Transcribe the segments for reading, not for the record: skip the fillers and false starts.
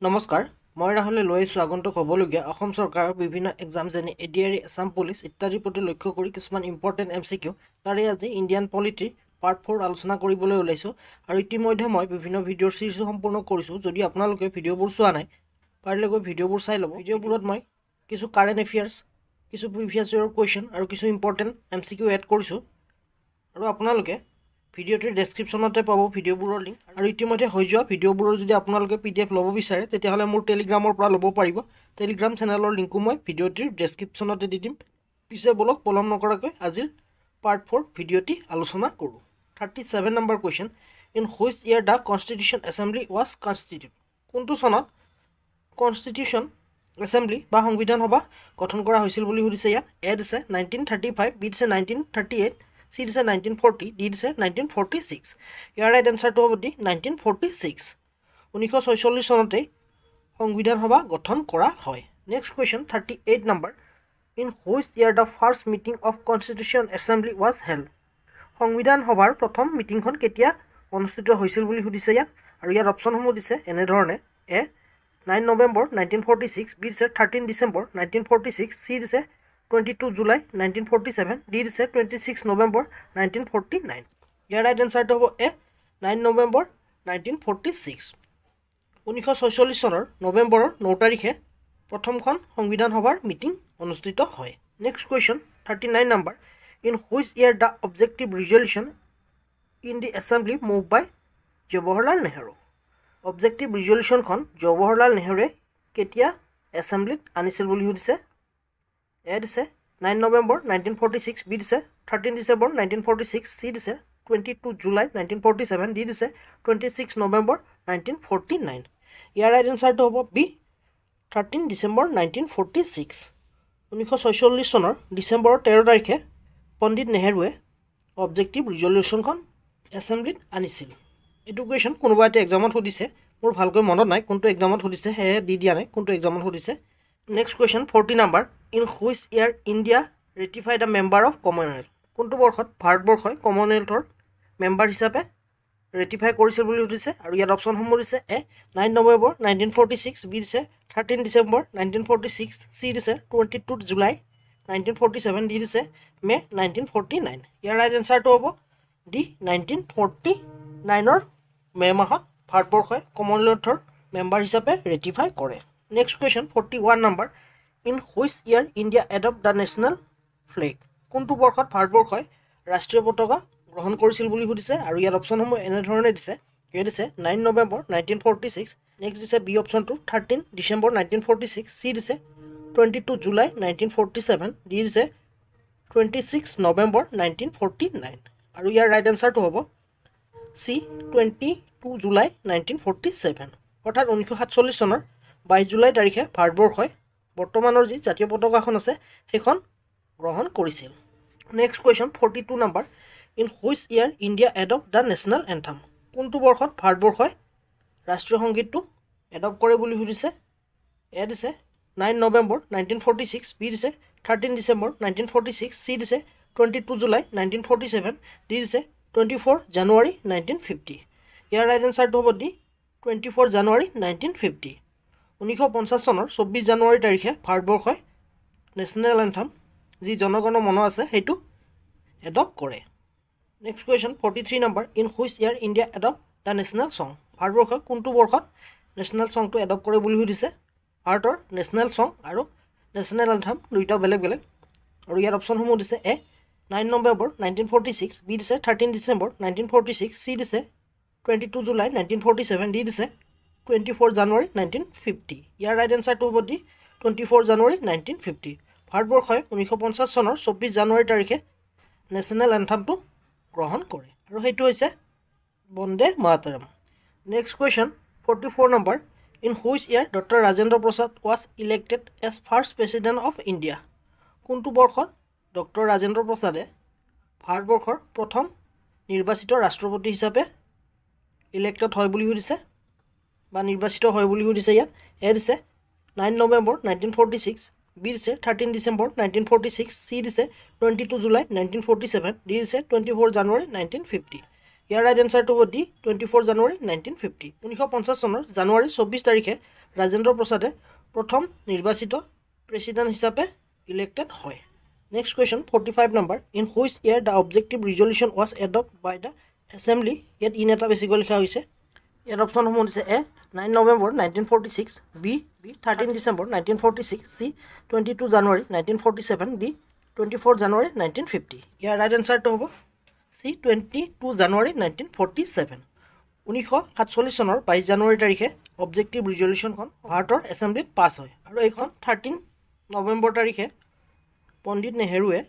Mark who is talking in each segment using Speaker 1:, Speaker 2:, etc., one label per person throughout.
Speaker 1: নমস্কাৰ মই ৰাহুলে লৈ আছো আগন্তুক হ'বলগীয়া অসম চৰকাৰৰ বিভিন্ন এক্সাম যেনে এডিআৰই আসাম পুলিচ ইত্যাদিৰ প্ৰতি লক্ষ্য কৰি কিছুমান ইম্পৰ্টেণ্ট এমচিকিউ তাৰে আজি ইণ্ডিয়ান পলিটিৰ পাৰ্ট 4 আলোচনা কৰিবলৈ ওলাইছো আৰু ইতিমধ্যে মই বিভিন্ন ভিডিঅ'ৰ সিৰিজ সম্পূৰ্ণ কৰিছো যদি আপোনালোকে ভিডিঅ'বোৰ চোৱা নাই পাৰিলে গৈ ভিডিঅ'বোৰ চাই ল'ব ভিডিঅ'বোৰত মই কিছু কাৰেণ্ট এফেয়াৰ্স কিছু প্ৰিভিয়াছ ইয়েৰৰ কোৱেশ্চন আৰু কিছু ইম্পৰ্টেণ্ট এমচিকিউ এড কৰিছো আৰু আপোনালোকে ভিডিঅ'টোৰ ডেসক্ৰিপচনতে পাব ভিডিঅ'বোৰৰ লিংক আৰু ইতিমধ্যে হৈ যোৱা ভিডিঅ'বোৰৰ যদি আপোনালোকে পিডিএফ ল'ব বিচাৰে তেতিয়াহ'লে মোৰ টেলিগ্ৰামৰ পৰা ল'ব পাৰিব টেলিগ্ৰাম চেনেলৰ লিংকো মই ভিডিঅ'টোৰ ডেসক্ৰিপচনতে দি দিম পিছে বলক পলম নকৰাকৈ আজিৰ পাৰ্ট 4 ভিডিঅ'টি আলোচনা কৰোঁ 37 number question in which year the constitution assembly was constitute কোনটো চনত কনষ্টিটিউশ্যন এছেম্বলি বা সংবিধান সভা গঠন কৰা হৈছিল বুলি সুধিছে ইয়াত এ দিছে 1935 বি দিছে 1938 C দিছে 1940 D দিছে 1946 ইয়াৰ ৰাইট এনসাৰটো হ'ব D 1946 1946 চনতে সংবিধান সভা গঠন কৰা হয় next question 38 number in which year the first meeting of constitution assembly was held সংবিধান সভাৰ প্ৰথম মিটিংখন কেতিয়া অনুষ্ঠিত হৈছিল বুলি সুধিছে ইয়াত আৰু ইয়াৰ অপচনসমূহ দিছে এনে ধৰণে এ 9 নৱেম্বৰ 1946 বি দিছে 13 ডিসেম্বৰ 1946 C দিছে 22 জুলাই 1947 D দিছে 26 নৱেম্বৰ 1949 ইয়াৰ ৰাইট এনসাৰটো হ'ব এ 9 নৱেম্বৰ 1946 1946 চনৰ নৱেম্বৰৰ 9 তাৰিখে প্ৰথমখন সংবিধান সভাৰ মিটিং অনুষ্ঠিত হয় নেক্সট কোৱেশ্চন 39 নম্বৰ in which year the objective resolution in the assembly move by Jawaharlal Nehru objective ৰিজল্যুশ্যনখন জৱাহৰলাল নেহৰুৱে কেতিয়া এছেম্বলিত আনিছিল বুলি সুধিছে এ দিছে 9 নৱেম্বৰ 1946 বি দিছে 13 ডিসেম্বৰ 1946 চি দিছে 22 জুলাই 1947 ডি দিছে 26 নৱেম্বৰ 1949 ইয়াৰ ৰাইট এনসাৰটো হ'ব বি 13 ডিসেম্বৰ 1946 1946 চনৰ ডিসেম্বৰৰ 13 তাৰিখে পণ্ডিত নেহৰুৱে অবজেক্টিভ ৰিজল্যুশ্যনখন এছেম্বলিত আনিছিল এইটো কোৱেশ্চন কোনোবা এটা এক্সামত সুধিছে মোৰ ভালকৈ মনত নাই কোনটো এক্সামত সুধিছে হে দি দিয়া নাই কোনটো এক্সামত সুধিছে next question 40 number in which year India ratified a member of Commonwealth কোনটো বৰ্ষত ভাৰতবৰ্ষই কমনৱেলথৰ মেম্বাৰ হিচাপে ৰেটিফাই কৰিছিল বুলি সুধিছে আৰু ইয়াৰ অপচনসমূহ দিছে এ 9 নৱেম্বৰ 1946 বি দিছে 13 ডিসেম্বৰ 1946 চি দিছে 22 জুলাই 1947 ডি দিছে মে 1949 ইয়াৰ ৰাইট এনসাৰটো হ'ব ডি 1949 মে মাহত ভাৰতবৰ্ষই কমনৱেলথৰ মেম্বাৰ হিচাপে ৰেটিফাই কৰে next question 41 number in which year India adopt the national flag কোনটো বৰ্ষত ভাৰতবৰ্ষই ৰাষ্ট্ৰীয় পতাকা গ্ৰহণ কৰিছিল বুলি সুধিছে আৰু ইয়াৰ অপচনসমূহ এনেধৰণে দিছে এ দিছে 9 নৱেম্বৰ 1946 নেক্সট দিছে বি অপচনটো 13 ডিসেম্বৰ 1946 চি দিছে 22 জুলাই 1947 ডি দিছে 26 নৱেম্বৰ 1949 আৰু ইয়াৰ ৰাইট এনসাৰটো হ'ব চি 22 জুলাই 1947 অৰ্থাৎ 1947 চনৰ 22 জুলাই তাৰিখে ভাৰতবৰ্ষই বৰ্তমানৰ যি জাতীয় পতাকাখন আছে সেইখন গ্ৰহণ কৰিছিল next question 42 number in which year India adopt the national anthem কোনটো বৰ্ষত ভাৰতবৰ্ষই ৰাষ্ট্ৰীয় সংগীতটো এডপ্ট কৰে বুলি সুধিছে এ দিছে 9 নৱেম্বৰ 1946 বি দিছে 13 ডিসেম্বৰ 1946 চি দিছে 22 জুলাই 1947 ডি দিছে 24 জানুৱাৰী 1950 ইয়াৰ ৰাইট এনসাৰটো হ'ব ডি 24 জানুৱাৰী 1950 1950 চনৰ 24 জানুৱাৰী তাৰিখে ভাৰতবৰ্ষই নেশ্যনেল এন্থম যি জনগণ মন আছে সেইটো এডপ্ট কৰে next question 43 number in which year India adopt the national সং ভাৰতবৰ্ষই কোনটো বৰ্ষত নেশ্যনেল সংটো এডপ্ট কৰে বুলি সুধিছে ভাৰতৰ নেশ্যনেল সং আৰু নেশ্যনেল এন্থম দুইটা বেলেগ বেলেগ আৰু ইয়াৰ অপচনসমূহ দিছে এ 9 নৱেম্বৰ 1946 বি দিছে 13 ডিসেম্বৰ 1946 চি দিছে 22 জুলাই 1947 ডি দিছে 24 জানুৱাৰী 1950 ইয়াৰ ৰাইট এনসাৰটো হ'ব ডি 24 জানুৱাৰী 1950 ভাৰতবৰ্ষই 1950 চনৰ 24 জানুৱাৰী তাৰিখে নেশ্যনেল এন্থমটো গ্ৰহণ কৰে আৰু সেইটো হৈছে Vande Mataram next question 44 number in which year doctor Rajendra Prasad was elected as first president of India কোনটো বৰ্ষত ডক্টৰ ৰাজেন্দ্ৰ প্ৰসাদে ভাৰতবৰ্ষৰ প্ৰথম নিৰ্বাচিত ৰাষ্ট্ৰপতি হিচাপে ইলেক্টেড হয় বুলি সুধিছে বা নিৰ্বাচিত হয় বুলি সুধিছে ইয়াত এ দিছে 9 নৱেম্বৰ 1946 বি দিছে 13 ডিসেম্বৰ 1946 চি দিছে 22 জুলাই 1947 ডি দিছে 24 জানুৱাৰী 1950 ইয়াৰ ৰাইট এনসাৰটো হ'ব ডি 24 জানুৱাৰী 1950 1950 চনৰ জানুৱাৰী 24 তাৰিখে ৰাজেন্দ্ৰ প্ৰসাদে প্ৰথম নিৰ্বাচিত প্ৰেছিডেণ্ট হিচাপে ইলেক্টেড হয়। Next question 45 number in which year the objective resolution was adopt by the assembly. ইয়াত ইন এটা বেছিকৈ লিখা হৈছে। ইয়াৰ অপশ্যনসমূহ দিছে A 9 November 1946, B 13 December 1946, C 22 January 1947, D 24 January 1950। ইয়াৰ ৰাইট এনচাৰটো হ'ব চি 22 জানুৱাৰী 1947। 1947 চনৰ 22 জানুৱাৰী তাৰিখে অবজেক্টিভ ৰিজলিউশ্যনখন ভাৰতৰ এছেম্বলিত পাছ হয় আৰু এইখন 13 নৱেম্বৰ তাৰিখে পণ্ডিত নেহেৰুৱে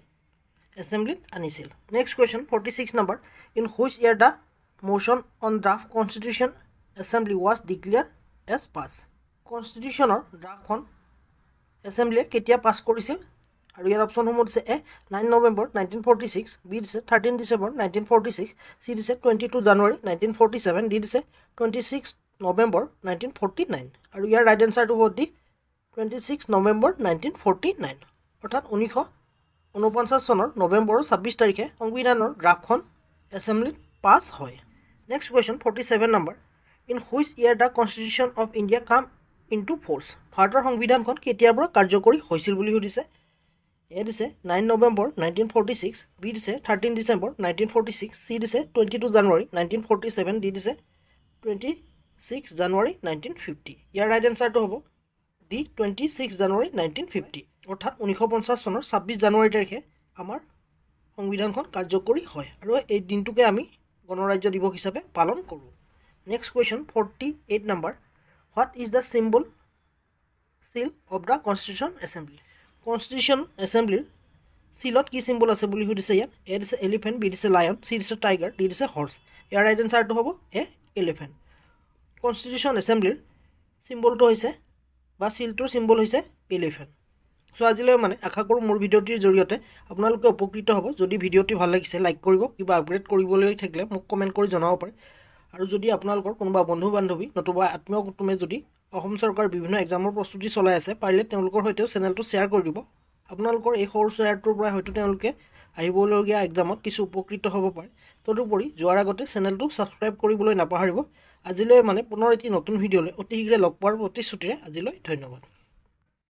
Speaker 1: এছেম্বলিত আনিছিল। Next question 46 number in which year the motion on draft constitution assembly was declare as pass. কনষ্টিটিউশ্যনৰ ড্ৰাফ্টখন এছেম্বলিয়ে কেতিয়া পাছ কৰিছিল আৰু ইয়াৰ অপশ্যনসমূহ দিছে এ 9 নৱেম্বৰ 1946, বি দিছে 13 ডিচেম্বৰ 1946, চি দিছে 22 জানুৱাৰী 1947, ডি দিছে 26 নৱেম্বৰ 1949 আৰু ইয়াৰ ৰাইট এনচাৰটো হ'ব ডি 26 নৱেম্বৰ 1949। অৰ্থাৎ 1949 চনৰ নৱেম্বৰৰ 26 তাৰিখে সংবিধানৰ ড্ৰাফ্টখন এছেম্বলিত পাছ হয়। Next question 47 number in which year the constitution of India কাম ইনটু ফ'ৰ্চ। ভাৰতৰ সংবিধানখন কেতিয়াৰ পৰা কাৰ্যকৰী হৈছিল বুলি সুধিছে। এ দিছে 9 নৱেম্বৰ 1946, বি দিছে 13 ডিচেম্বৰ 1946, চি দিছে 22 জানুৱাৰী 1947, ডি দিছে 26 জানুৱাৰী 1950। ইয়াৰ ৰাইট এনচাৰটো হ'ব ডি 26 জানুৱাৰী 1950। অৰ্থাৎ 1950 চনৰ 26 জানুৱাৰী তাৰিখে আমাৰ সংবিধানখন কাৰ্যকৰী হয় আৰু এই দিনটোকে আমি গণৰাজ্য দিৱস হিচাপে পালন কৰোঁ। Next question 48 number what is the symbol seal of the constitution assembly. Constitution এছেম্বলিৰ চিলত কি চিম্বল আছে বুলি সুধিছে। ইয়াত এ দিছে এলিফেণ্ট, বি দিছে লায়ন, চি দিছে টাইগাৰ, ডি দিছে হৰ্চ। ইয়াৰ ৰাইট এনচাৰটো হ'ব এ এলিফেণ্ট। কনষ্টিটিউশ্যন এছেম্বলিৰ চিম্বলটো হৈছে বা চিলটোৰ চিম্বল হৈছে এলিফেণ্ট। চ' আজিলৈ আশা কৰোঁ মোৰ ভিডিঅ'টিৰ জৰিয়তে আপোনালোকে উপকৃত হ'ব। যদি ভিডিঅ'টি ভাল লাগিছে লাইক কৰিব, কিবা আপগ্ৰেড কৰিবলৈ থাকিলে মোক কমেণ্ট কৰি জনাব পাৰে। আৰু যদি আপোনালোকৰ কোনোবা বন্ধু বান্ধৱী নতুবা আত্মীয় কুটুমে যদি অসম চৰকাৰৰ বিভিন্ন এক্সামৰ প্ৰস্তুতি চলাই আছে পাৰিলে তেওঁলোকৰ সৈতেও চেনেলটো শ্বেয়াৰ কৰি দিব। আপোনালোকৰ এই সৰু শ্বেয়াৰটোৰ পৰা হয়তো তেওঁলোকে আহিবলগীয়া এক্সামত কিছু উপকৃত হ'ব পাৰে। তদুপৰি যোৱাৰ আগতে চেনেলটো ছাবস্ক্ৰাইব কৰিবলৈ নাপাহৰিব। আজিলৈ পুনৰ এটি নতুন ভিডিঅ'লৈ অতি শীঘ্ৰে লগ পোৱাৰ প্ৰতিশ্ৰুতিৰে আজিলৈ ধন্যবাদ।